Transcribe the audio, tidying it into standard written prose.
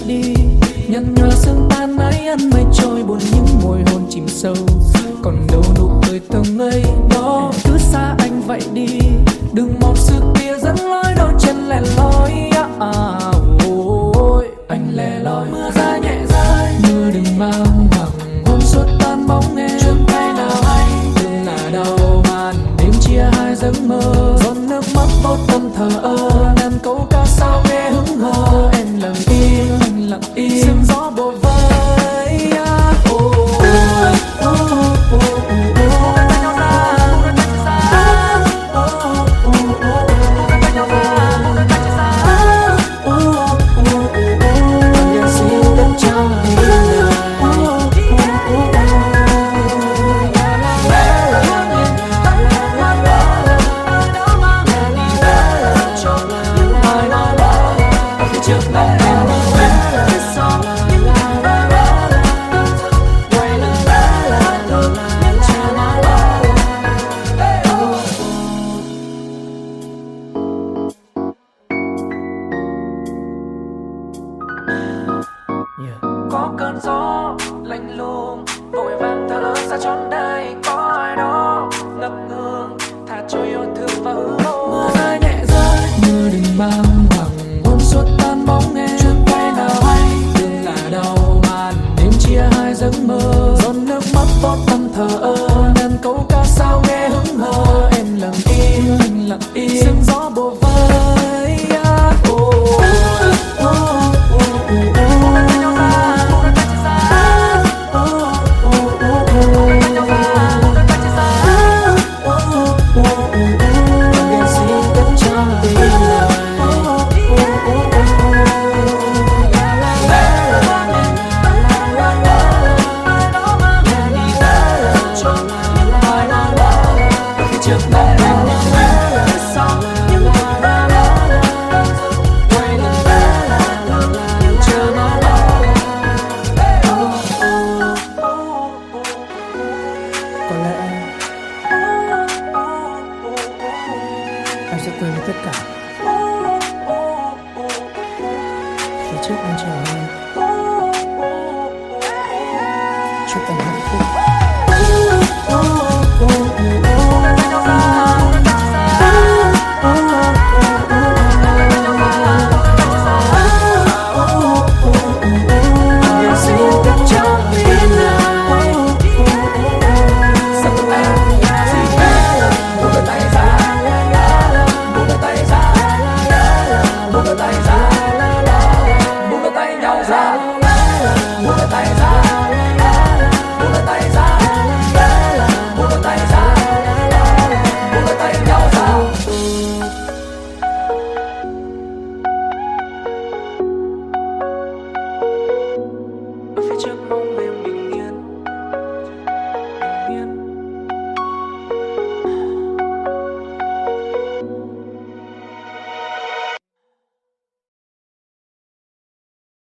đi. Nhăn nhòa sương tan ái ăn mây trôi, buồn những môi hôn chìm sâu. Còn đâu nụ cười thơm ngây đó, cứ xa anh vậy đi. Đừng một sự kia dẫn lối đôi chân lẻ loi. Ôi anh lẻ loi. Mưa ra nhẹ rơi, mưa đừng mang hoàng hôn suốt tan bóng em. Chuông tay nào hay đừng là đau màn đêm chia hai giấc mơ. Giọt nước mắt vô tâm thờ ơ, ngàn câu ca sao nghe hững hờ. Em lặng im, anh lặng im, sương gió bồi vơi. Có cơn gió lạnh lùng vội vàng thở xa chốn đây, có ai đó ngập ngừng thả trôi yêu thương và hư vô. Mưa rơi nhẹ rơi, mưa đừng mang hoàng hôn suốt tan bóng em. Chuông tay nào hay đừng là đau màn đêm chia hai giấc mơ. Giọt nước mắt vô tâm thờ ơ, ngàn câu ca sao nghe hững hờ. Em lặng im, anh lặng im, sương gió bồ vơi. Anh sẽ quên đi tất cả. Phía trước anh chờ em. Chúc anh hạnh phúc. Phía trước bóng em